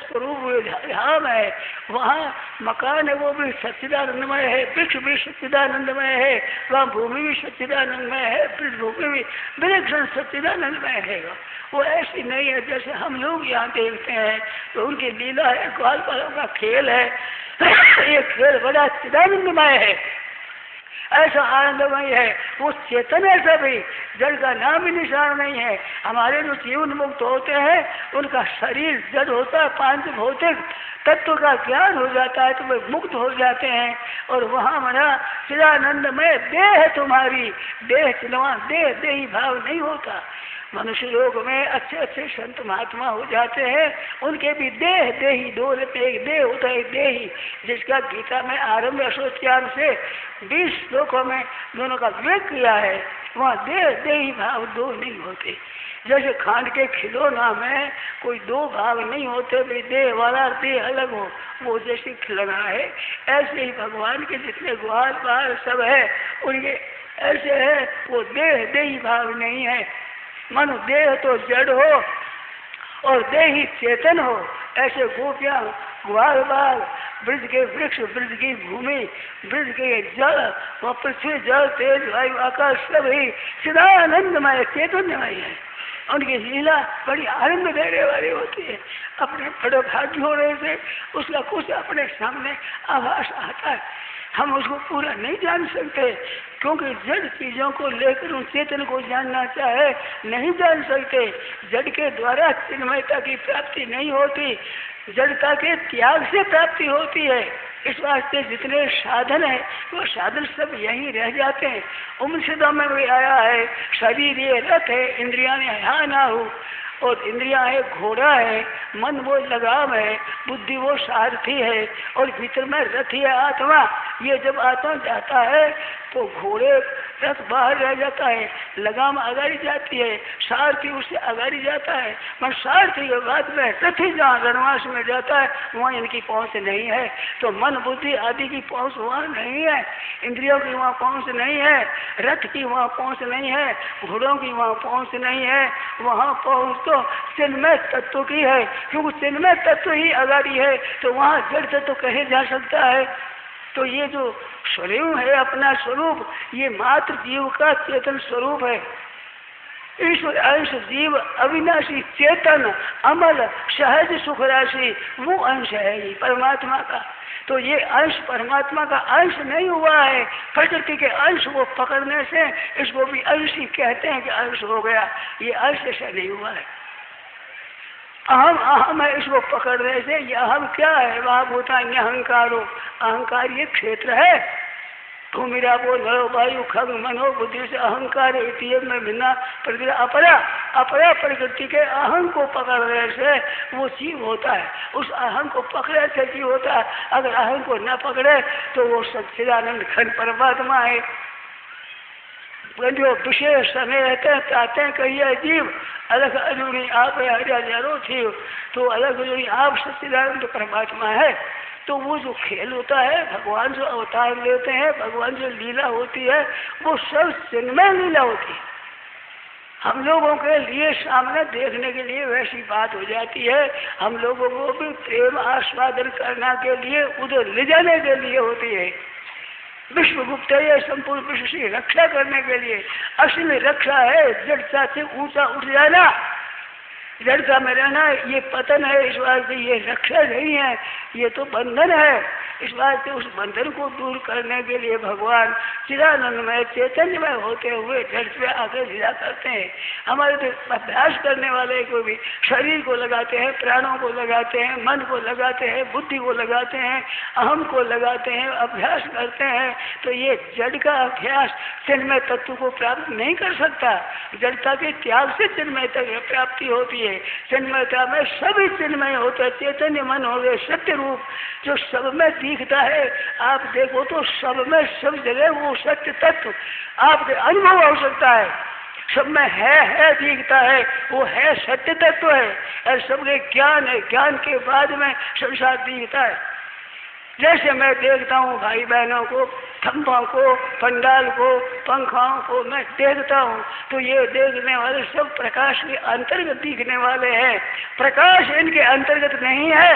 स्वरूप धाम है, वहाँ मकान है वो भी सच्चिदानंदमय है, वृक्ष भी सच्चिदानंदमय है, वहाँ भूमि भी सच्चिदानंदमय है, भूमि भी विलक्षण सच्चिदानंदमय है। वो ऐसी नहीं है जैसे हम लोग यहाँ देखते हैं तो उनकी लीला है, ग्वाल बालों का खेल है। ये खेल बड़ा चिदानंदमय है, ऐसा आनंदमय है। वो चेतन है सभी, जड़ का नाम ही निशान नहीं है। हमारे जो जीवन मुक्त होते हैं उनका शरीर जड़ होता है, पांच भौतिक तत्व का ज्ञान हो जाता है तो वे मुक्त हो जाते हैं। और वहाँ हमारा चिदानंदमय देह है, तुम्हारी देह चिन्हवान देह देही भाव नहीं होता। मनुष्य लोग में अच्छे अच्छे संत महात्मा हो जाते हैं, उनके भी देह देही दो रहते, एक देह होता है एक देही, जिसका गीता में आरंभ अशोच्यान से 20 श्लोकों में दोनों का विवेक किया है। वहाँ देह देही भाव दो नहीं होते। जैसे खांड के खिलौना में कोई दो भाव नहीं होते, भाई देह वाला देह अलग हो, वो जैसे खिलौना है, ऐसे ही भगवान के जितने ग्वाल बाल सब है उनके ऐसे है, वो देह देही भाव नहीं है। मन देह तो जड़ हो और देही चेतन हो, ऐसे गोपियाँ ग्वाल बाल ब्रज के वृक्ष, ब्रज की भूमि, ब्रज के जल, वह पृथ्वी जल तेज वायु आकाश सभी चिदानंदमय चैतन्यमय है। उनकी लीला बड़ी आनंद देने वाली होती है। अपने बड़े भाग्य होने से उसका कुछ अपने सामने आभास आता है, हम उसको पूरा नहीं जान सकते, क्योंकि जड़ चीजों को लेकर उन चेतन को जानना चाहे नहीं जान सकते। जड़ के द्वारा चिन्मयता की प्राप्ति नहीं होती, जड़ता के त्याग से प्राप्ति होती है। इस वास्ते जितने साधन है वो साधन सब यहीं रह जाते हैं। उपनिषदों में भी आया है, शरीर ये रथ है, इंद्रिया यहाँ ना हो, और इंद्रियां है घोड़ा है, मन वो लगाम है, बुद्धि वो सारथी है, और भीतर में रथ है आत्मा। ये जब आत्मा जाता है तो घोड़े रथ बाहर रह जाता है, लगाम आगाड़ी जाती है, सारथी उससे आगाड़ी जाता है। पर सारथी के बाद में रथ ही जहाँ रणवास में जाता है वहाँ इनकी पहुँच नहीं है। तो मन बुद्धि आदि की पहुँच वहाँ नहीं है, इंद्रियों की वहाँ पहुँच नहीं है, रथ की वहाँ पहुँच नहीं है, घोड़ों की वहाँ पहुँच नहीं है। वहाँ पहुँच तो चिन्मय तत्व की है, क्योंकि चिन्मय तत्व ही आगाड़ी है, तो वहाँ जड़ तत्व कहे जा सकता है। तो ये जो स्वयं है अपना स्वरूप, ये मात्र जीव का चेतन स्वरूप है। ईश्वर अंश जीव अविनाशी चेतन अमल सहज सुख राशि, वो अंश है ये परमात्मा का। तो ये अंश परमात्मा का अंश नहीं हुआ है, प्रकृति के अंश को पकड़ने से इसको भी अंश ही कहते हैं कि अंश हो गया, ये अंश ऐसा नहीं हुआ है। अहम अहम है, इसको पकड़ने से ये अहम क्या है, वहाँ होता है अहंकार हो। अहंकार ये क्षेत्र है, तू मेरा वो नरो वायु खग मनो बुद्धि से अहंकार में भिन्ना प्रकृति अपरा अपरा प्रकृति के अहम को पकड़ने से वो जीव होता है। उस अहम को पकड़े से जीव होता है, अगर अहम को न पकड़े तो वो सच्चिदानंद घन परमात्मा है। जो विशेष समय रहते हैं चाहते हैं कहिए जीव अलग अजूरी आप है, हजारों जीव तो अलग अजूरी आप सच्चिदानंद परमात्मा है। तो वो जो खेल होता है, भगवान जो अवतार लेते हैं, भगवान जो लीला होती है, वो सब चिन्मय लीला होती है। हम लोगों के लिए सामने देखने के लिए वैसी बात हो जाती है, हम लोगों को भी प्रेम आस्वादन करने के लिए उधर ले जाने के लिए होती है। विश्वगुप्त ये संपूर्ण विश्व की रक्षा करने के लिए। असली रक्षा है जड़ता से ऊंचा उठ जाना, जड़ता में रहना, ये पतन है। इस वास्ते ये रक्षा नहीं है, ये तो बंधन है। इस वास्ते उस बंधन को दूर करने के लिए भगवान चिदानंदमय चैतन्यमय होते हुए जड़ पे आकर लीला करते हैं। हमारे तो अभ्यास करने वाले को भी शरीर को लगाते हैं, प्राणों को लगाते हैं, मन को लगाते हैं, बुद्धि को लगाते हैं, अहम को लगाते हैं, अभ्यास करते हैं। तो ये जड़ का अभ्यास चिन्मय तत्व को प्राप्त नहीं कर सकता। जड़ता के त्याग से चिन्मयता की प्राप्ति होती है। चिन्मयता में सभी चिन्मय होता है, चैतन्य मन हो गए सत्य रूप जो सब में दिखता है। आप देखो तो सब में सब जगह वो सत्य तत्व आपके अनुभव हो सकता है, सब में है दिखता है, वो है सत्य तत्व है। और सबके ज्ञान है, ज्ञान के बाद में संसार दिखता है। जैसे मैं देखता हूँ भाई बहनों को, खंभों को, पंडाल को, पंखाओं को मैं देखता हूँ, तो ये देखने वाले सब प्रकाश के अंतर्गत दिखने वाले हैं। प्रकाश इनके अंतर्गत नहीं है,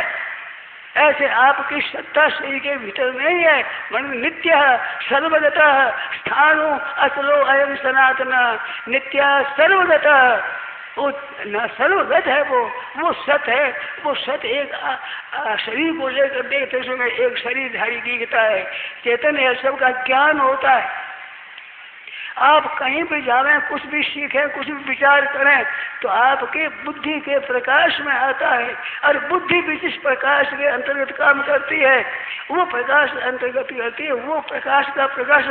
ऐसे आपकी सत्ता शरीर के भीतर नहीं है। मन नित्य सर्वगतः स्थानो असलो अयम सनातन, नित्य सर्वगतः, वो न सर्वगत है, वो सत है। वो सत एक शरीर को लेकर देखते समय एक शरीरधारी दिखता है, चेतन है, सबका ज्ञान होता है। आप कहीं भी जावें, कुछ भी सीखें, कुछ भी विचार करें तो आपके बुद्धि के प्रकाश में आता है। और बुद्धि भी जिस प्रकाश के अंतर्गत काम करती है, वो प्रकाश अंतर्गत करती है, वो प्रकाश का प्रकाश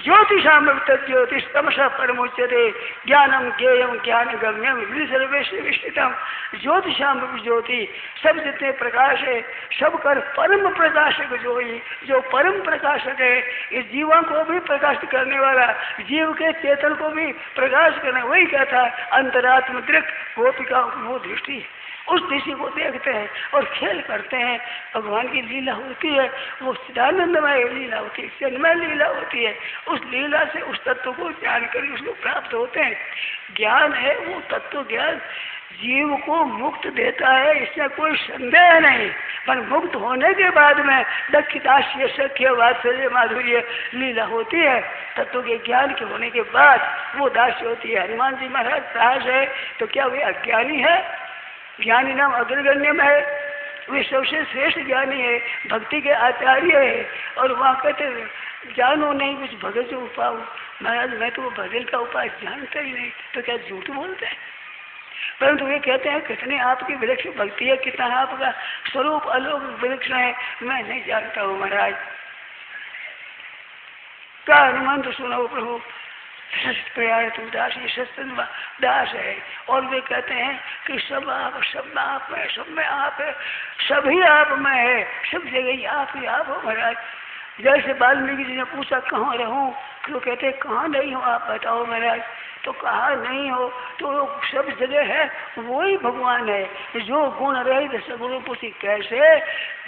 ज्योतिषाम ज्योतिष तमसा परमुच्यते ज्ञानम ज्ञेयम ज्ञान गम्यम सर्वेश विष्टितम। ज्योतिषाम ज्योति, सब जितने प्रकाश है सब कर परम प्रकाशक जो परम प्रकाशक है, इस जीवों को भी प्रकाशित करने वाला, जीव के चेतन को भी प्रकाश करना, वही कहता है अंतरात्म दृक गोपिका वो दृष्टि, उस दृष्टि को देखते हैं और खेल करते हैं। भगवान की लीला होती है, वो सदानंदमय लीला होती है, चिन्मय लीला होती है। उस लीला से उस तत्व को जान कर उसको प्राप्त होते हैं। ज्ञान है वो तत्व ज्ञान जीव को मुक्त देता है, इसमें कोई संदेह नहीं। पर मुक्त होने के बाद में दक्षिदास्य सख्य वात्सल्य माधुर्य लीला होती है। तत्व के ज्ञान के होने के बाद वो दास्य होती है। हनुमान जी महाराज दास है तो क्या वे अज्ञानी है? ज्ञानी नाम अग्रगण्य में है, वे सबसे श्रेष्ठ ज्ञानी है, भक्ति के आचार्य है। और वहाँ कहते जानो नहीं कुछ भगत से उपाय। महाराज मैं तो वो भगत का उपाय जानता ही नहीं, तो क्या झूठ बोलते हैं? परंतु वे कहते हैं कितने आपकी वृक्ष भक्ति है, कितना आपका स्वरूप अलौक वृक्ष है, मैं नहीं जानता हूँ महाराज। क्या हनुमान तो सुनो प्रभु, तुम दास, ये सत्संग दास है। और वे कहते हैं कि सब में आप है, सब में आप है, सभी आप में है, सब जगह आप ही आप हो महाराज। जैसे वाल्मीकि जी ने पूछा कहाँ रहूं, तो कहते हैं कहाँ नहीं हो आप बताओ महाराज। तो कहा नहीं हो तो सब जगह है, वही भगवान है जो गुण रहित सगुण पुषि कैसे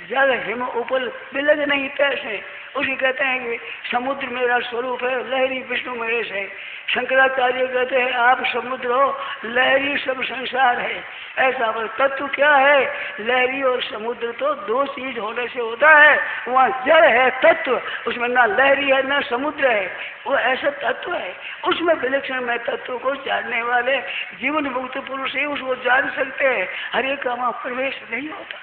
जल हिम उपल बिलग नहीं तैसे। उसी कहते हैं कि समुद्र मेरा स्वरूप है, लहरी विष्णु महेश है। शंकराचार्य कहते हैं आप समुद्र हो, लहरी सब संसार है। ऐसा पर तत्व क्या है? लहरी और समुद्र तो दो चीज होने से होता है। वहाँ जल है तत्व, उसमें ना लहरी है ना समुद्र है, वो ऐसा तत्व है। उसमें विलक्षण में तत्व को जानने वाले जीवन मुक्त पुरुष ही उसको जान सकते हैं। हर एक का वहाँ प्रवेश नहीं होता।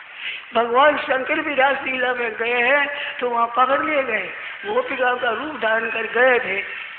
भगवान शंकर भी रासलीला में गए हैं तो वहाँ पकड़ लिए गए, गोपिकाओं का रूप धारण कर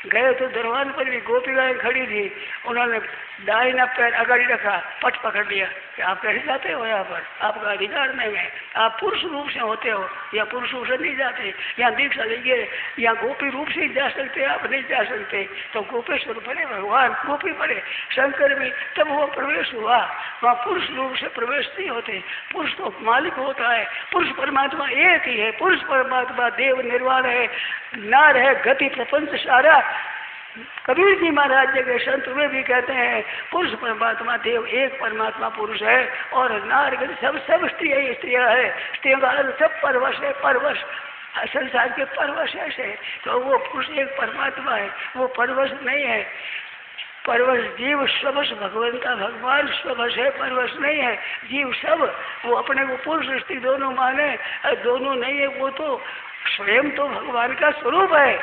गए तो दरबार पर भी गोपिकाएं खड़ी थी, उन्होंने दाहिना पैर अगाड़ी रखा, पट पकड़ लिया कि आप कैसे जाते हो यहाँ पर, आपका अधिकार नहीं है, आप पुरुष रूप से होते हो या पुरुष रूप से नहीं जाते, यहाँ दीक्षा लीजिए, यहाँ गोपी रूप से जा सकते, आप नहीं जा सकते। तो गोपेश्वर बने भगवान, गोपी बने शंकर भी, तब वो प्रवेश हुआ। वहाँ पुरुष रूप से प्रवेश नहीं होते, पुरुष तो मालिक होता है, पुरुष परमात्मा एक ही है, पुरुष परमात्मा देव निर्वाण है, नार है गति प्रपंच सारा। कबीर जी महाराज के संत वे भी कहते हैं पुरुष परमात्मा देव एक परमात्मा पुरुष है और नार सब स्त्रियाँ है, स्त्रियों का सब परवश है, परवश संसार के परवश ऐसे। तो वो पुरुष एक परमात्मा है, वो परवश नहीं है। परवश जीव स्वश भगवंता, भगवान स्वश है, परवश नहीं है। जीव सब वो अपने को पुरुष स्त्री दोनों माने, दोनों नहीं है, वो तो स्वयं तो भगवान का स्वरूप है,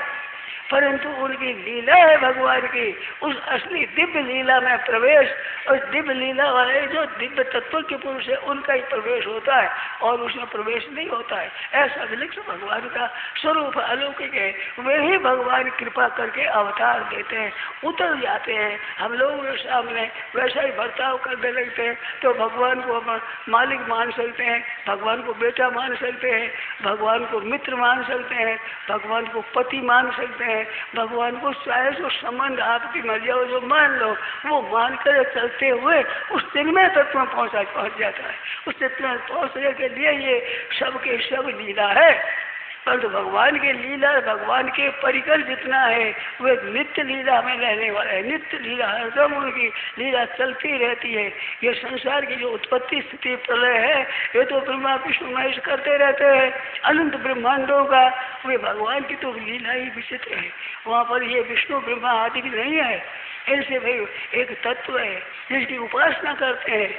परंतु उनकी लीला है भगवान की। उस असली दिव्य लीला में प्रवेश, उस दिव्य लीला वाले जो दिव्य तत्व के पुरुष है उनका ही प्रवेश होता है और उसमें प्रवेश नहीं होता है। ऐसा विलक्षण भगवान का स्वरूप अलौकिक है। वे ही भगवान कृपा करके अवतार देते हैं, उतर जाते हैं हम लोगों के सामने, वैसा ही बर्ताव करने लगते हैं। तो भगवान को मालिक मान सकते हैं, भगवान को बेटा मान सकते हैं, भगवान को मित्र मान सकते हैं, भगवान को पति मान सकते हैं, भगवान को चाहे जो संबंध आपकी मर्जी हो जो मान लो, वो मान कर चलते हुए उस चिन्मय तत्व में पहुंच जाता है। उस तत्व में पहुंचने के लिए ये सबके सब लीला है। परंतु भगवान की लीला, भगवान के परिकर जितना है वे नित्य लीला में रहने वाला है। नित्य लीला हरदम उनकी लीला चलती रहती है। ये संसार की जो उत्पत्ति स्थिति प्रलय है ये तो ब्रह्मा विष्णु महेश करते रहते हैं अनंत ब्रह्मांडों का। वे भगवान की तो लीला ही विचित्र है। वहाँ पर ये विष्णु ब्रह्मा आदि नहीं है, इनसे भाई एक तत्व है जिसकी उपासना करते हैं।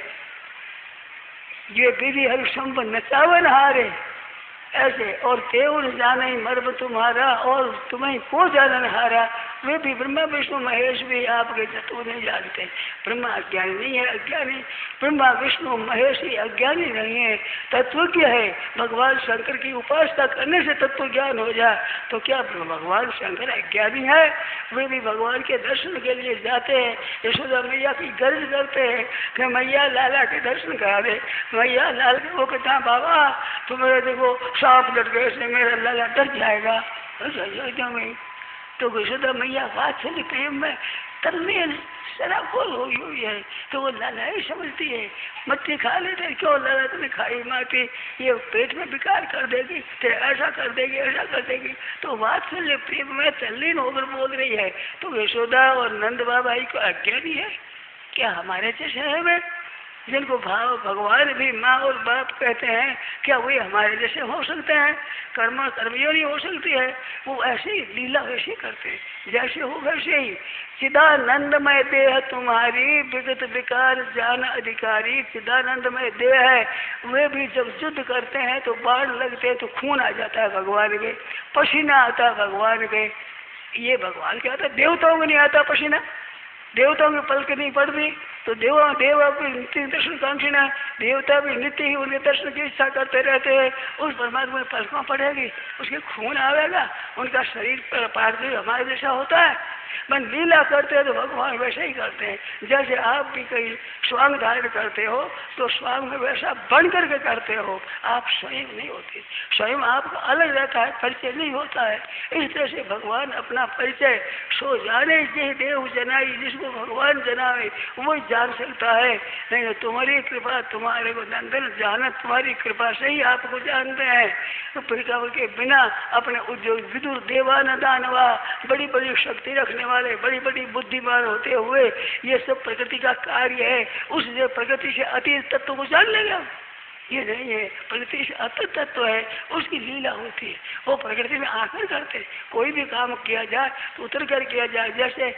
ये विधि हरिशंभ नचावन हारे ऐसे। और केवल जाने मर्म तुम्हारा और तुम्हें को जानन हारा। वे भी ब्रह्मा विष्णु महेश भी आपके तत्व नहीं जानते। ब्रह्मा अज्ञानी नहीं है, अज्ञानी ब्रह्मा विष्णु महेश ही अज्ञानी नहीं है, तत्व क्या है। भगवान शंकर की उपासना करने से तत्व ज्ञान हो जाए तो क्या भगवान शंकर अज्ञानी है। वे भी भगवान के दर्शन के लिए जाते हैं, यशोदा मैया की गर्ज करते हैं कि मैया लाला के दर्शन करा दे। मैया लाल के वो कहता बाबा तुम्हारे देखो सांप लट गए से मेरा लाला डर जाएगा। में तो यशोदा मैया वात्सल्य प्रेम में तल्लीन शराबोल हुई है तो वो लाला ही समझती है। मच्छी खा लेते क्यों लाला तुमने खाई माती, ये पेट में विकार कर देगी, तेरे ऐसा कर देगी ऐसा कर देगी। तो वात्सल्य प्रेम में तल्लीन होकर बोल रही है। तो यशोदा और नंद बाबा ही को अज्ञानी है क्या हमारे जैसे है वे जिनको भाव भगवान भी माँ और बाप कहते हैं, क्या वे हमारे जैसे हो सकते हैं। कर्मयों नहीं हो सकती है, वो ऐसे ही लीला वैसे करते हैं जैसे हो वैसे ही। चिदानंदमय देह तुम्हारी विगत विकार जान अधिकारी। चिदानंदमय देह है, वे भी जब युद्ध करते हैं तो बाण लगते हैं तो खून आ जाता है भगवान के, पसीना आता है भगवान के। ये भगवान क्या आता है, देवताओं को नहीं आता पसीना, देवताओं की पलक नहीं पड़ती। तो देव भी नित्य दर्शन कांक्षी ना, देवता भी नित्य ही उनके दर्शन की इच्छा करते रहते हैं। उस परमात्मा में पलकों पड़ेगी, उसके खून आवेगा, उनका शरीर पार्थिव हमारे जैसा होता है। मन लीला करते हैं तो भगवान वैसे ही करते हैं। जैसे आप भी कहीं स्वांग धारण करते हो तो स्वांग में वैसा बन करके करते हो, आप स्वयं नहीं होते। स्वयं आपका अलग रहता है, परिचय नहीं होता है। इस तरह से भगवान अपना परिचय सो जाने जे देव जनाई, जिसको भगवान जनावे वो जान सकता है। नहीं तो तुम्हारी कृपा, तुम्हारे को नंदन जाना तुम्हारी कृपा से ही आपको जानते हैं। तो परिक्रम के बिना अपने उद्योग विदुर देवान दानवा बड़ी बड़ी शक्ति रखने वाले, बड़ी बड़ी बुद्धिमान होते हुए ये सब प्रकृति का कार्य है। उस प्रकृति से अतीत तत्व को जान लेगा ये नहीं है। प्रकृति से अतीत तत्व है, उसकी लीला होती है, वो प्रकृति में आकर करते। कोई भी काम किया जाए तो उतर कर किया जाए। जैसे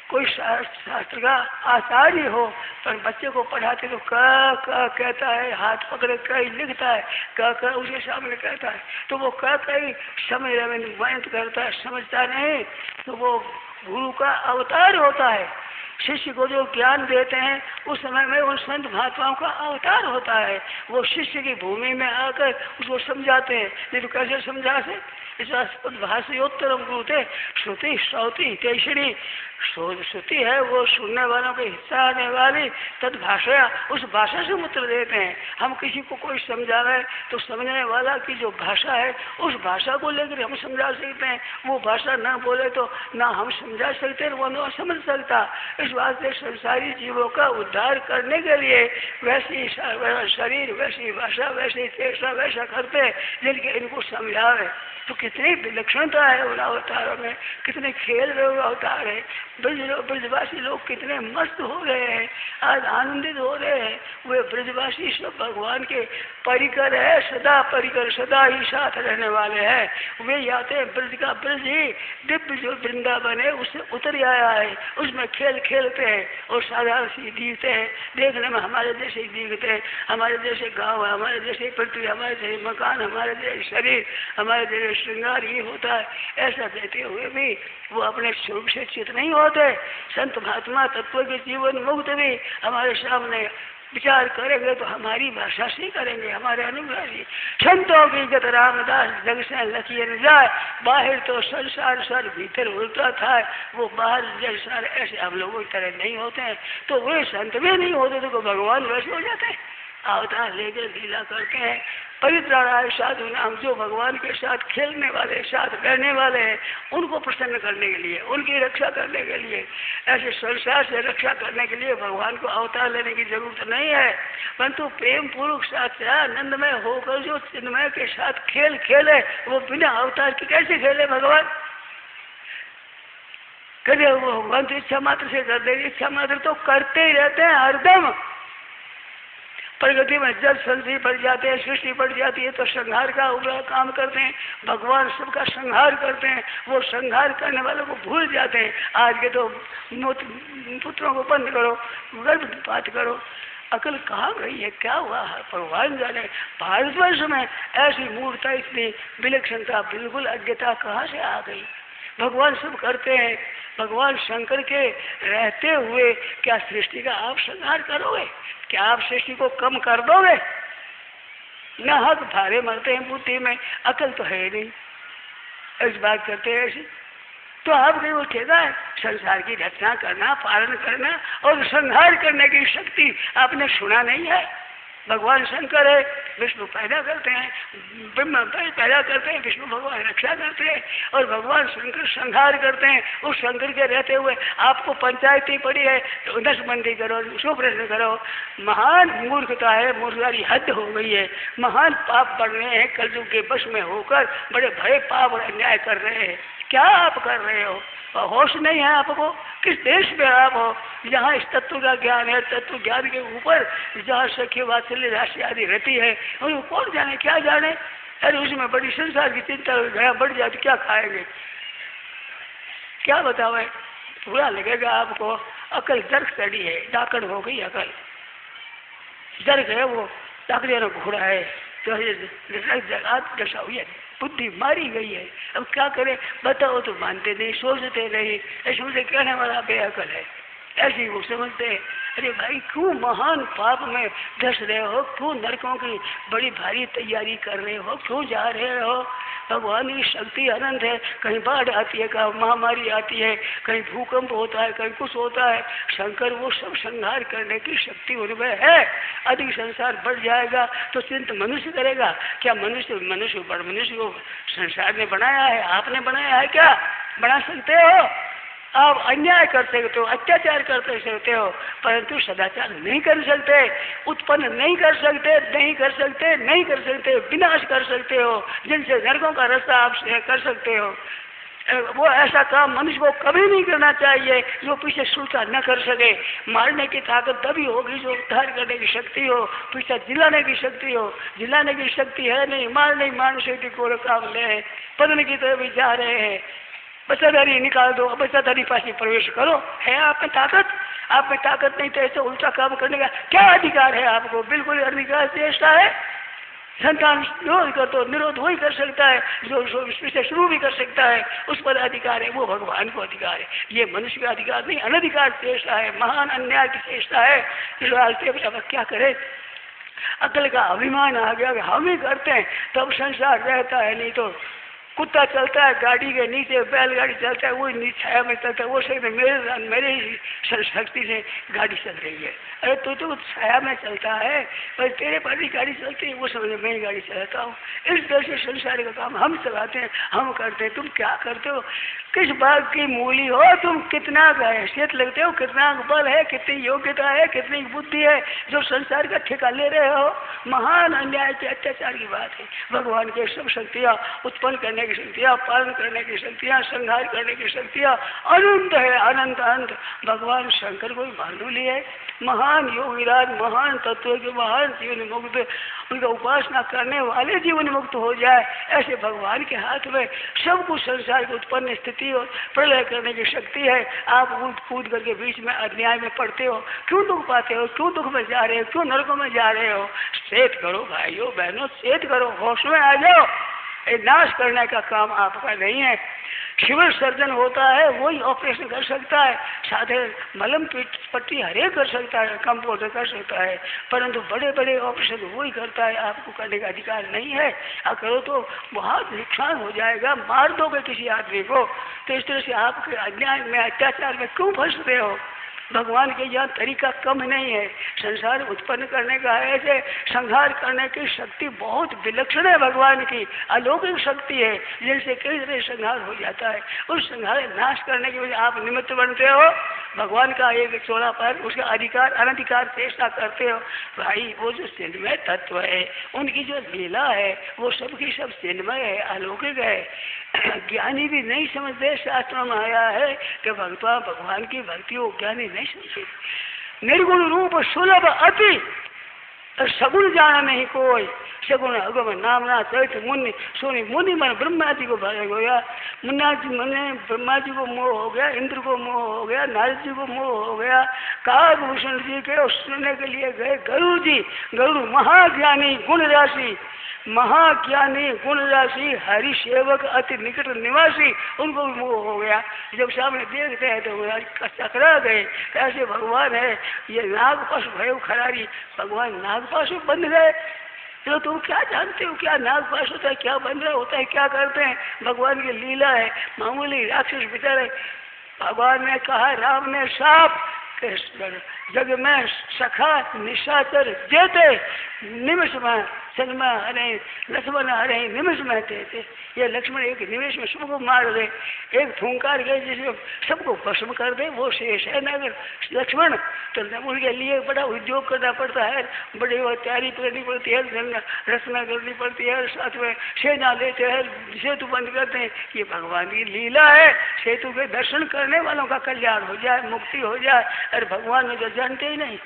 कोई शास्त्र का आचार्य हो पर बच्चे को पढ़ाते तो क कहता है, हाथ पकड़े कई लिखता है, क उसके सामने कहता है तो वो कई समझ मेहनत करता है, समझता नहीं। तो वो गुरु का अवतार होता है। शिष्य को जो ज्ञान देते हैं उस समय में उन संत महात्माओं का अवतार होता है। वो शिष्य की भूमि में आकर उसको समझाते हैं। नहीं तो कैसे समझा से। इस भाष्योत्तरम गुरुते श्रुति श्रौति हितैषणी। श्रुति है वो सुनने वालों के हिस्सा आने वाली तत्भाषा, उस भाषा से उत्तर देते हैं। हम किसी को कोई समझावे तो समझने वाला की जो भाषा है उस भाषा को लेकर हम समझा सकते हैं। वो भाषा ना बोले तो ना हम समझा सकते हैं, वो ना समझ सकता। इस बात से संसारी जीवों का उद्धार करने के लिए वैसी शरीर, वैसी भाषा, वैसी चेष्टा वैसा करते जिनके इनको समझावे। तो कितनी विलक्षणता है उन अवतारों में, कितने खेल रहे हुए अवतार है। ब्रजवासी लोग कितने मस्त हो रहे हैं, आज आनंदित हो रहे हैं। वे ब्रजवासी सब भगवान के परिकर है, सदा परिकर, सदा ही साथ रहने वाले हैं। वे आते हैं ब्रज का, ब्रज ही दिव्य जो वृंदावन है उससे उतर आया है, उसमें खेल खेलते हैं और साधारण सी दिखते हैं, देखने में हमारे जैसे ही दिखते हैं। हमारे जैसे गाँव है, हमारे जैसे पृथ्वी, हमारे जैसे मकान, हमारे जैसे शरीर, हमारे जैसे श्रृंगार ये होता है। ऐसा देते हुए भी वो अपने स्वरूप से चित नहीं होते। संत महात्मा तत्व के जीवन मुक्त भी हमारे सामने विचार करेंगे तो हमारी भाषा से करेंगे, हमारे अनुग्रह से। संतों की गत रामदास जग से लखिए न जाए, बाहर तो संसार सर भीतर उल्टा था। वो बाहर संसार ऐसे हम लोगों की तरह नहीं होते हैं। तो वे संत भी नहीं होते तो भगवान वैसे हो जाते हैं। अवतार लेकर लीला करते हैं। परित्राणाय साधु नाम, जो भगवान के साथ खेलने वाले, साथ रहने वाले हैं, उनको प्रसन्न करने के लिए, उनकी रक्षा करने के लिए, ऐसे संसार से रक्षा करने के लिए भगवान को अवतार लेने की जरूरत नहीं है। परंतु प्रेम पूर्वक साथ आनंदमय होकर जो चिन्मय के साथ खेल खेले, वो बिना अवतार के कैसे खेले भगवान। कभी वो भगवान तो इच्छा मात्र से कर दे, इच्छा मात्र तो करते ही रहते हैं हरदम। प्रगति में जब संधि बढ़ जाते हैं, सृष्टि बढ़ जाती है तो संहार का उग्र काम करते हैं। भगवान सबका संहार करते हैं, वो संहार करने वालों को भूल जाते हैं। आज के तो पुत्रों को बंद करो, गर्भपात करो, अकल कहाँ गई है, क्या हुआ है भगवान जाने। भारतवर्ष में ऐसी मूर्खता, इतनी विलक्षणता, बिल्कुल अज्ञता कहाँ से आ गई। भगवान सब करते हैं, भगवान शंकर के रहते हुए क्या सृष्टि का आप संहार करोगे? क्या आप सृष्टि को कम कर दोगे? न हक भारे मरते हैं बुद्धि में, अकल तो है नहीं, इस बात करते हैं ऐसी। तो आपने वो ठेका है संसार की रचना करना, पालन करना और संहार करने की शक्ति आपने सुना नहीं है। भगवान शंकर है, विष्णु पैदा करते हैं, ब्रह्मा पैदा करते हैं, विष्णु भगवान रक्षा करते हैं और भगवान शंकर संहार करते हैं। उस शंकर के रहते हुए आपको पंचायती पड़ी है तो नसबंदी करो, सो प्रश्न करो। महान मूर्खता है, मूर्खता हद हो गई है। महान पाप बढ़ रहे हैं, कलयुग के वश में होकर बड़े भय पाप और अन्याय कर रहे हैं। क्या आप कर रहे हो? होश नहीं है आपको? किस देश में आप हो जहाँ इस तत्व का ज्ञान है? तत्व ज्ञान के ऊपर जहाँ सख्य वात्सल्य राशि आदि रहती है, और कौन जाने क्या जाने। अरे उसमें बड़ी संसार की चिंता गया बढ़ जाती, क्या खाएंगे, क्या बताओ? बुरा लगेगा आपको। अकल दर्क चढ़ी है, डाकड़ हो गई अकल, दर्क है वो, डाकड़िया घोड़ा है तो जगत दशा हुई है, बुद्धि मारी गई है। अब क्या करें? बताओ तो मानते नहीं, सोचते नहीं, ऐसे मुझे कहने वाला बेअकल है, ऐसे वो समझते हैं। अरे भाई क्यों महान पाप में धस रहे हो? क्यों नरकों की बड़ी भारी तैयारी कर रहे हो? क्यों जा रहे हो? भगवान की शक्ति अनंत है। कहीं बाढ़ आती है, कहीं महामारी आती है, कहीं भूकंप होता है, कहीं कुछ होता है। शंकर वो सब संहार करने की शक्ति उनमें है। अधिक संसार बढ़ जाएगा तो चिंता मनुष्य करेगा क्या? मनुष्य को संसार ने बनाया है, आपने बनाया है क्या? बना सकते हो? आप अन्याय कर सकते हो, अत्याचार कर सकते हो, परंतु सदाचार नहीं कर सकते, उत्पन्न नहीं कर सकते, विनाश कर सकते हो, जिनसे नरकों का रास्ता आप कर सकते हो। वो ऐसा काम मनुष्य को कभी नहीं करना चाहिए जो पीछे सुलटा न कर सके। मारने की ताकत तभी होगी जो उद्धार करने की शक्ति हो, पीछे जिलाने की शक्ति हो। जिलाने की शक्ति है नहीं, मारने शक्ति को काम ले, पतन की तरफ भी जा रहे हैं। बच्चाधारी निकाल दो, बच्चाधारी पास में प्रवेश करो। है आप में ताकत? आप में ताकत नहीं तो ऐसे उल्टा काम करने का क्या अधिकार है आपको? बिल्कुल अधिकार चेष्टा है। संतान विरोध कर तो निरोध वही कर सकता है जो से शुरू भी कर सकता है, उस पर अधिकार है, वो भगवान को अधिकार है। ये मनुष्य का अधिकार नहीं, अनधिकार चेष्टा है, महान अन्याय की चेष्टा है। अब क्या करे? अकल का अभिमान आ गया कि हम ही करते हैं तब संसार रहता है, नहीं तो कुत्ता चलता है गाड़ी के नीचे, बैलगाड़ी चलता है वो नीचे छाया में चलता है, वो से मेरे ही शक्ति से गाड़ी चल रही है। अरे तो छाया में चलता है, पर तेरे पास ही गाड़ी चलती है, वो समझ मैं ही गाड़ी चलाता हूँ। इस तरह से संसार का काम हम चलाते हैं, हम करते हैं। तुम क्या करते हो? किस बात की मूली हो तुम? कितना हैसियत लगते हो? कितना बल है? कितनी योग्यता है? कितनी बुद्धि है जो संसार का ठेका ले रहे हो? महान अन्याय के अत्याचार की बात है। भगवान के सब शक्तियाँ उत्पन्न करने की शक्तियाँ, पालन करने की शक्तियाँ, संहार करने की शक्तियाँ अनंत है, अनंत अनंत। भगवान शंकर को मालूम है, महान योगीराज, महान तत्व के, महान जीवन मुक्त, उनका उपासना करने वाले जीवन मुक्त हो जाए, ऐसे भगवान के हाथ में सब कुछ संसार की उत्पन्न स्थिति और प्रलय करने की शक्ति है। आप कूद करके बीच में अन्याय में पड़ते हो, क्यों दुख पाते हो? क्यों दुख में जा रहे हो? क्यों नरकों में जा रहे हो? चेत करो भाइयों बहनों, चेत करो, होश में आ जाओ। नाश करने का काम आपका नहीं है। सिविल सर्जन होता है वही ऑपरेशन कर सकता है, साथ मलम पट्टी हरेक कर सकता है, कंपाउंडर कर सकता है, परंतु बड़े बड़े ऑपरेशन वही करता है, आपको करने का अधिकार नहीं है। करो तो बहुत नुकसान हो जाएगा, मार दोगे किसी आदमी को। तो इस तरह से आपके अन्याय में, अत्याचार में क्यों फंस रहे हो? भगवान के यहाँ तरीका कम नहीं है। संसार उत्पन्न करने का है, ऐसे संहार करने की शक्ति बहुत विलक्षण है, भगवान की अलौकिक शक्ति है, जिनसे कई तरह संहार हो जाता है। उस संहार नाश करने की वजह आप निमित्त बनते हो। भगवान का एक चौड़ा पर उसका अधिकार अनधिकार चेष्टा करते हो। भाई वो जो चिन्मय तत्व है, उनकी जो लीला है वो सबकी सब चिन्मय है, अलौकिक है। ज्ञानी भी नहीं समझते, शास्त्रों में आया है कि भगवान की भक्ति वो ज्ञानी नहीं समझे। निर्गुण रूप सुलभ अति, सगुण जाना नहीं कोई। सगुण अगम नाम ना चैत मुनि सोनी मुनि मन ब्रह्मा जी को भय हो गया, मुन्ना जी मैंने ब्रह्मा जी को मोह हो गया, इंद्र को मोह हो गया, नारद जी को मोह हो गया। काकभूषण जी के सुनने के लिए गए गरुड़ जी, गरुड़ महाज्ञानी गुण राशि, महाज्ञानी गुण राशि हरि सेवक अति निकट निवासी, उनको भी मोह हो गया। जब सामने देखते हैं तो चकरा गए, ऐसे भगवान है। ये नाग पशु भय खरारी, भगवान नाग पशु बन गए। तो तुम क्या जानते हो क्या नाग पास होता है, क्या बन रहा होता है, क्या करते हैं? भगवान की लीला है। मामूली राक्षस बेचारे, भगवान ने कहा, राम ने साफ जग में सखा निशाचर जेते निमिष में जन्म हरे लक्ष्मण हरे निमिष में थे। ये लक्ष्मण एक निमिष में सबको मार दे, एक फूंकार गए जिसमें सबको भस्म कर दे, वो शेष है ना लक्ष्मण। तो उनके लिए बड़ा उद्योग करना पड़ता है, बड़ी तैयारी करनी पड़ती है, रचना करनी पड़ती है, साथ में सेना लेते हैं, सेतु बंद करते हैं। ये भगवान की लीला है। सेतु के दर्शन करने वालों का कल्याण हो जाए, मुक्ति हो जाए। अरे भगवान में तो जानते ही नहीं,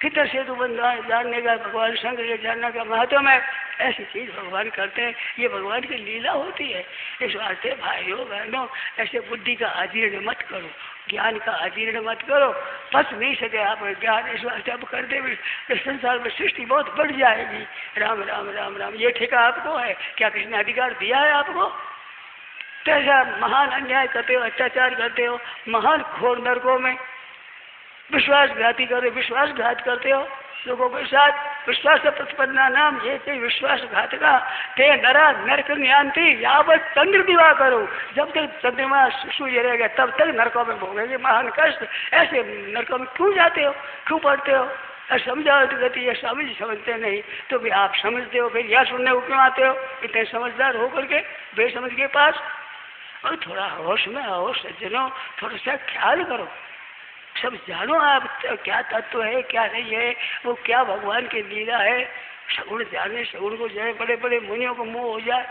कितना सेतु बंधवा जानने का, भगवान शंकर के जानने का महत्व है। ऐसी चीज भगवान करते हैं, ये भगवान की लीला होती है। इस वास्ते भाइयों बहनों, ऐसे बुद्धि का अजीर्ण मत करो, ज्ञान का अजीर्ण मत करो। बस नहीं सके आप ज्ञान, इस वास्ते आप करते भी इस संसार में सृष्टि बहुत बढ़ जाएगी। राम राम राम राम, ये ठेका आपको है क्या? किसी ने अधिकार दिया है आपको? कैसा महान अन्याय करते हो, अत्याचार करते हो, महान घोर नरकों में विश्वासघाती करे, विश्वासघात करते हो लोगों के साथ। विश्वास प्रतिपन्ना नाम ये विश्वासघात का ते नरा नरक न्यांति यावत चंद्र दिवा करो, जब तक चंद्रमा सूर्य रहेगा तब तक नरकों में भोगेंगे महान कष्ट। ऐसे नरकों में क्यों जाते हो, क्यों पढ़ते हो? समझाओ तो गति ये समझते नहीं तो भी आप समझते हो, फिर यह सुनने को क्यों आते हो इतने समझदार होकर के बेसमझ के पास? और थोड़ा होश में आओ सज्जनों, थोड़ा सा ख्याल करो, सब जानो आप क्या तत्व है क्या नहीं है, वो क्या भगवान की लीला है। सगुण जाने, सगुण को जाए, बड़े बड़े मुनियों को मोह हो जाए,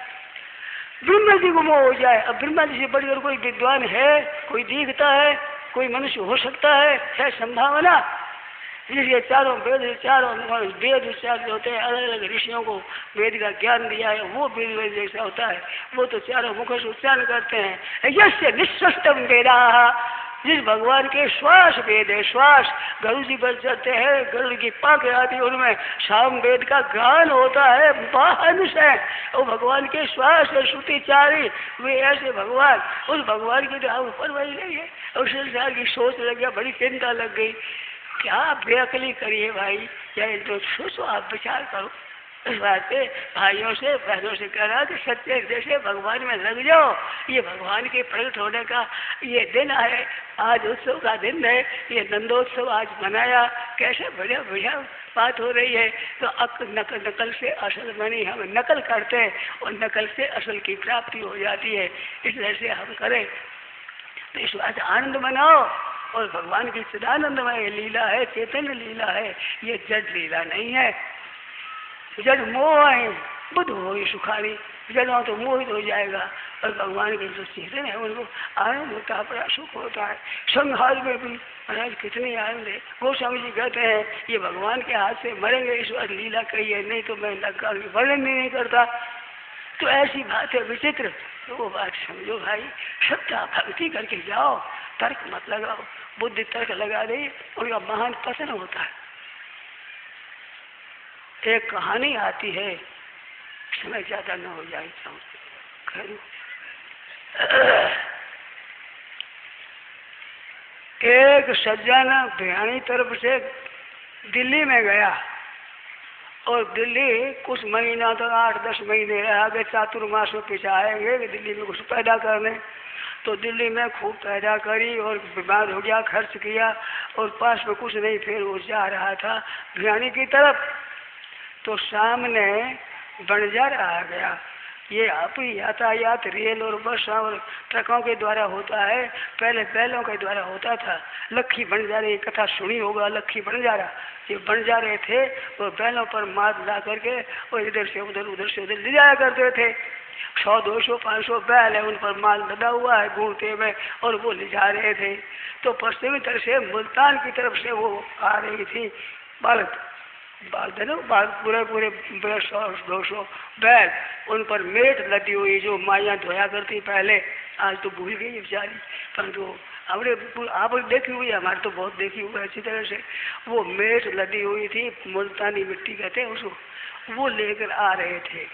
ब्रह्मा जी को मोह हो जाए। अब ब्रह्मा जी से बढ़कर कोई विद्वान है, कोई दिखता है, कोई मनुष्य हो सकता है संभावना? इसलिए चारों वेद, चारों वेद उच्चार होते हैं, अलग अलग ऋषियों को वेद का ज्ञान दिया है, वो वेद जैसा होता है, वो तो चारों मुखों से उच्चारण करते हैं। यस्य निःश्वस्तम वेदाः, जिस भगवान के श्वास वेद है, श्वास गरुड़ जी बच जाते हैं, गरुड़ की पांखें आती है, उनमें साम वेद का गान होता है, महानुष है वो भगवान के श्वास है, श्रुति चारी। वे ऐसे भगवान, उस भगवान की तो ऊपर वही नहीं है। और संसार की सोच लग गया, बड़ी चिंता लग गई, क्या बेअकली करिए भाई, या तो सोचो, आप विचार करो। इस बात पे भाइयों से बहनों से कह रहा कि सच्चे हृदय से भगवान में लग जाओ। ये भगवान के प्रकट होने का ये दिन है, आज उत्सव का दिन है, ये नंदोत्सव आज मनाया, कैसे बढ़िया बढ़िया बात हो रही है। तो नकल से असल बनी, हम नकल करते हैं और नकल से असल की प्राप्ति हो जाती है। इस तरह से हम करें तो इस बात आनंद मनाओ। और भगवान की चिदानंदमय लीला है, चैतन्य लीला है, ये जड़ लीला नहीं है। जड़ मोह है, बुद्ध हो सुखारी, जड़ों तो मोहित हो जाएगा। और भगवान के जो चेतन है उनको आनंद होता है, बड़ा सुख होता है। संहार में भी महाराज कितनी आनंद है। गोस्वामी जी कहते हैं ये भगवान के हाथ से मरेंगे, इस बार लीला कही है, नहीं तो मैं वर्णन नहीं करता। तो ऐसी बात है विचित्र, तो वो बात समझो भाई, श्रद्धा भक्ति करके जाओ, तर्क मत लगाओ। बुद्धि तर्क लगा दे, उनका महान पतन होता है। एक कहानी आती है, समय ज्यादा न हो जाए एक सज्जन भिवानी तरफ से दिल्ली में गया और दिल्ली कुछ महीना तक 8-10 महीने रह आगे चातुर्मास में पीछे आएंगे दिल्ली में कुछ पैदा करने। तो दिल्ली में खूब पैदा करी और बीमार हो गया, खर्च किया और पास में कुछ नहीं, फिर वो जा रहा था भिवानी की तरफ। तो सामने बंजार आ गया। ये आप ही यातायात रेल और बस और ट्रकों के द्वारा होता है, पहले बैलों के द्वारा होता था। लक्खी बंजारे की कथा सुनी होगा, लक्खी बंजारा, ये बंजारे थे वो बैलों पर मात ला करके और इधर से उधर ले जाया करते थे। 100-200-500 बैल है, उन पर माल लदा हुआ है घूमते हुए और वो ले जा रहे थे। तो पश्चिमी तरफ से मुल्तान की तरफ से वो आ रही थी बालक, बाल देना बाल पूरे पूरे 100-200 बैल, उन पर मेट लदी हुई जो माइयाँ धोया करती पहले, आज तो भूल गई बेचारी, परंतु हमने आप देखी हुई है, हमारे तो बहुत देखी हुई है अच्छी तरह से। वो मेट लदी हुई थी, मुल्तानी मिट्टी कहते हैं उसको, वो लेकर आ रहे थे।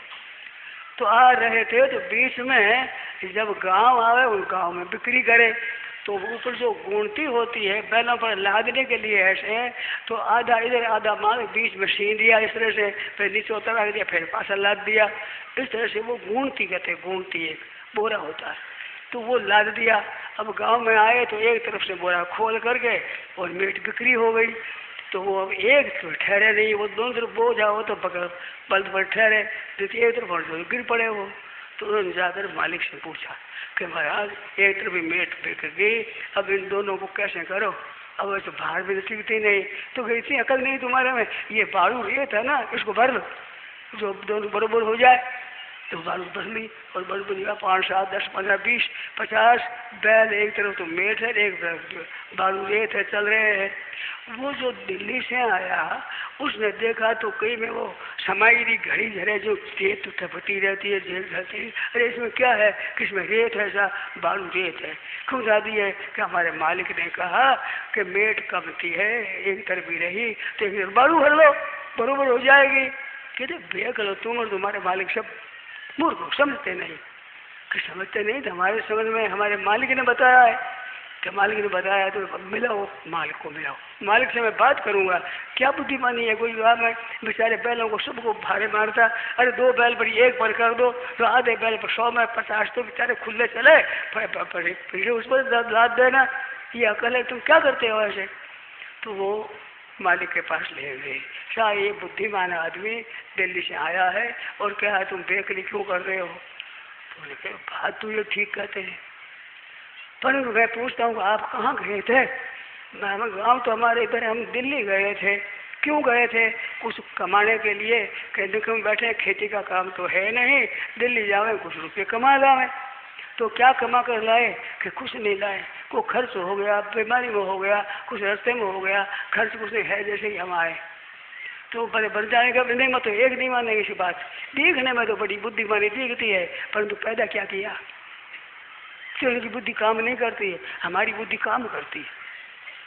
तो आ रहे थे तो बीच में जब गांव आवे, उन गांव में बिक्री करे, तो ऊपर जो गुणती होती है बैलों पर लादने के लिए ऐसे, तो आधा इधर आधा मार बीच में सीन दिया इस तरह से, फिर नीचे उतर रख दिया, फिर पासा लाद दिया, इस तरह से वो गुणती कहते हैं, गुणती एक बोरा होता है, तो वो लाद दिया। अब गांव में आए तो एक तरफ से बोरा खोल करके और मीट बिक्री हो गई। तो वो अब एक तो ठहरे नहीं, वो दोनों तरफ बोझ आओ तो पकड़ बल्द पर ठहरे, एक तरफ गिर पड़े वो। तो उन्होंने जाकर मालिक से पूछा कि महाराज एक तरफ मेट बिक गई, अब इन दोनों को कैसे करो, अब वैसे बाहर भी टिकती नहीं, तो कही इतनी अकल नहीं तुम्हारे में, ये बालू रेत है ना, इसको भर लो जो दोनों बराबर हो जाए। तो बालू भर ली और बालू बनेगा 5, 7, 10, 15, 20, 50 बैल, एक तरफ तो मेट है, एक तरफ बालू रेत है, चल रहे हैं। वो जो दिल्ली से आया उसने देखा तो कहीं में वो समाई घड़ी झरे जो रेत टपटी रहती है, झेल रहती है, अरे इसमें क्या है, किसमें रेत है, ऐसा बालू रेत है। क्यों दादी है कि हमारे मालिक ने कहा कि मेट कमती है, एक तरफ ही रही तो एक तरफ बालू भर लो बरोबर हो जाएगी। कहते देख लो तुम और तुम्हारे मालिक सब मूर्ख, समझते नहीं कि समझते नहीं, तो हमारे समझ में हमारे मालिक ने बताया है कि मालिक ने बताया तो मिलाओ, मालिक को मिलाओ, मालिक से मैं बात करूंगा, क्या बुद्धिमानी है कोई बात में, बेचारे बैलों को सबको भारे मारता, अरे 2 बैल पर एक पर कर दो तो आधे बैल पर 100 में 50 तो बेचारे खुले चले, फिर उस पर लाद देना, ये अकल है, तुम क्या करते हो ऐसे। तो वो मालिक के पास ले गए, शायद ये बुद्धिमान आदमी दिल्ली से आया है और क्या है तुम बेकरी क्यों कर रहे हो। तो बात तो ये ठीक कहते हैं, पर मैं पूछता हूँ आप कहाँ गए थे। मैं गाँव तो हमारे इधर, हम दिल्ली गए थे। क्यों गए थे, कुछ कमाने के लिए, कहते क्यों बैठे, खेती का काम तो है नहीं, दिल्ली जावे कुछ रुपये कमा लावे। तो क्या कमा कर लाए कि कुछ नहीं लाए, को खर्च हो गया, बीमारी में हो गया, कुछ रास्ते में हो गया, खर्च कुछ नहीं है, जैसे ही हम आए तो बड़े बढ़ जाएगा, नहीं मैं तो एक नहीं मानेंगे इसी बात, देखने में तो बड़ी बुद्धिमानी दिखती है, परंतु पैदा क्या किया, क्यों इनकी बुद्धि काम नहीं करती है, हमारी बुद्धि काम करती है।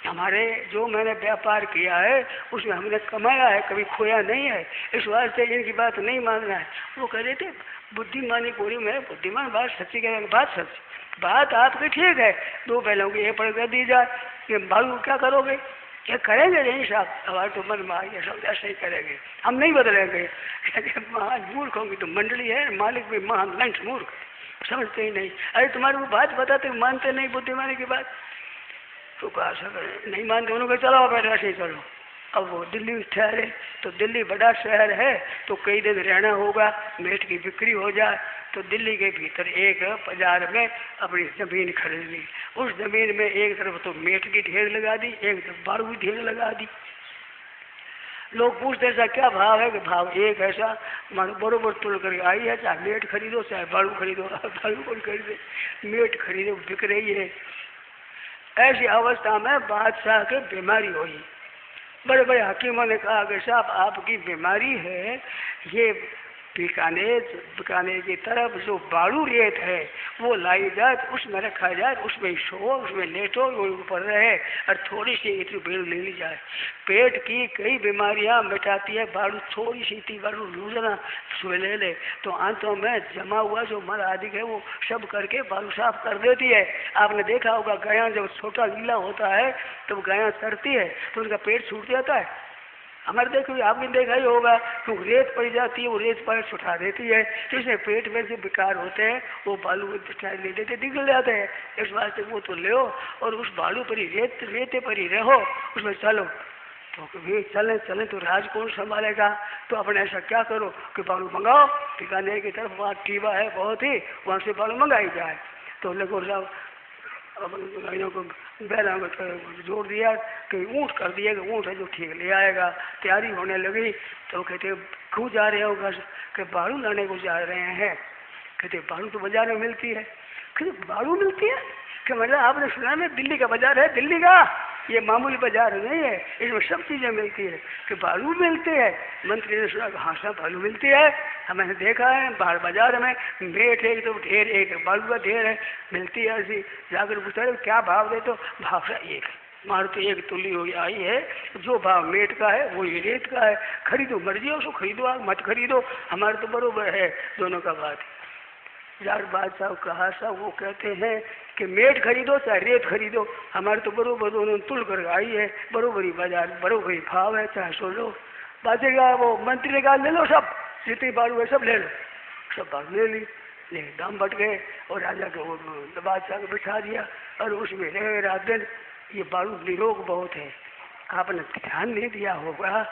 हमारे जो मैंने व्यापार किया है उसमें हमने कमाया है, कभी खोया नहीं है, इस वास्ते इनकी बात नहीं मानना है। वो कह रहे थे बुद्धिमानी पूरी में, बुद्धिमान बात सच्ची कह रहे, बात सच, बात आपकी ठीक है, 2 बैलों की ये पड़ कर दी जाए, ये भालू क्या करोगे, क्या करेंगे नहीं साहब, हमारे तो मन में ये सब ऐसे ही करेंगे, हम नहीं बदलेंगे। महान मूर्ख होंगी तो मंडली है, मालिक भी महान लंच मूर्ख, समझते ही नहीं। अरे तुम्हारी वो बात बताते मानते नहीं बुद्धिमानी की बात, तो कहा सर नहीं मानते, उन्होंने कहा चलो आप ऐसे ही चलो। अब वो दिल्ली ठहरे, तो दिल्ली बड़ा शहर है तो कई दिन रहना होगा, मेट की बिक्री हो जाए, तो दिल्ली के भीतर एक बाजार में अपनी ज़मीन खरीद ली। उस ज़मीन में एक तरफ तो मेट की ढेर लगा दी, एक तरफ बालू की ढेर लगा दी। लोग पूछते ऐसा क्या भाव है, कि भाव एक ऐसा मानो बरोबर तुल कर आई है, चाहे मेट खरीदो चाहे बालू खरीदो, बालू कौन खरीदे, मेट खरीदो, बिक रही है। ऐसी अवस्था में बादशाह की बीमारी हुई। बड़े बड़े हकीमों ने कहा कि साहब आपकी बीमारी है, ये बीकानेर की तरफ जो बालू रेत है वो लाई जाए, उसमें रखा जाए, उसमें सो, उसमें लेटो, वो ऊपर रहे और थोड़ी सी इतनी भीड़ ले ली जाए। पेट की कई बीमारियां मिटाती है बालू, थोड़ी सी इतनी बालू रोजाना ले ले तो आंतों में जमा हुआ जो मल आदि है वो सब करके बालू साफ कर देती है। आपने देखा होगा गाय जब छोटा गीला होता है तब तो गाय चरती है तो उनका पेट छूट जाता है। हमारे देखो आपने देखा ही होगा, तो रेत पड़ जाती है, वो रेत पर छुटा देती है, तो इसमें पेट में जो विकार होते हैं वो बालू ले देते निकल जाते हैं। इस वास्ते वो तो ले और उस बालू पर ही रेते पर ही रहो, उसमें चलो। तो कभी चले चले तो राज कौन संभालेगा, तो अपने ऐसा क्या करो कि बालू मंगाओ, बीकानेर की तरफ वहाँ टीबा है बहुत ही, वहाँ से बालू मंगाई जाए। तो लगो साहब गायों को बैलों को जोड़ दिया कि ऊँट कर दिया कि ऊँट है जो ठीक ले आएगा। तैयारी होने लगी तो कहते क्यों जा रहे हो घर, कि बालू लाने को जा रहे हैं। कहते बालू तो बाजार में मिलती है। कहते बालू मिलती है, कि मतलब आपने सुना ना दिल्ली का बाजार है, दिल्ली का ये मामूली बाजार नहीं है, इसमें सब चीज़ें मिलती है। कि बालू मिलते हैं? मंत्री ने सुना, हाँ साहब बालू मिलती है, हमने देखा है बाहर बाजार में मेट है तो ढेर, एक बालू का ढेर है, मिलती है ऐसी। जाकर पूछा क्या भाव दे, तो भाव सा एक है, मारो तो एक तुली हो आई है, जो भाव मेट का है वो ये रेत का है, खरीदो मर्जी हो उसको खरीदो, आप मत खरीदो, हमारे तो बरोबर है, दोनों का बात है। यार बादशाह कहा सा, वो कहते हैं कि मेट खरीदो चाहे रेत खरीदो, हमारे तो बरोबर दोनों तुल कर आई है, बरोबरी बाजार बरोबरी भाव है, चाहे सो लो। बादशाह वो मंत्री ने कहा ले लो सब, जितनी बालू है सब ले लो, सब बालू ले ली, लेकिन दाम बढ़ गए और राजा को वो बादशाह को बिठा दिया और उसमें रहे रात दिन। ये बालू निरोग बहुत है, आपने ध्यान नहीं दिया होगा,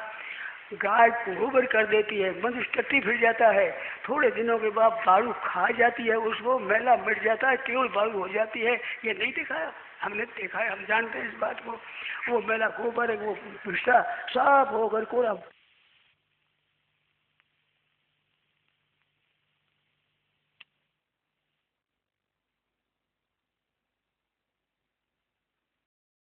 गाय गोबर कर देती है, मनुष्य टट्टी फिर जाता है, थोड़े दिनों के बाद बालू खा जाती है, उसको मैला मिट जाता है, केवल बालू हो जाती है। ये नहीं दिखाया, हमने देखा है, हम जानते हैं इस बात को। वो मैला गोबर है, वो भूसा साफ होकर कोड़ा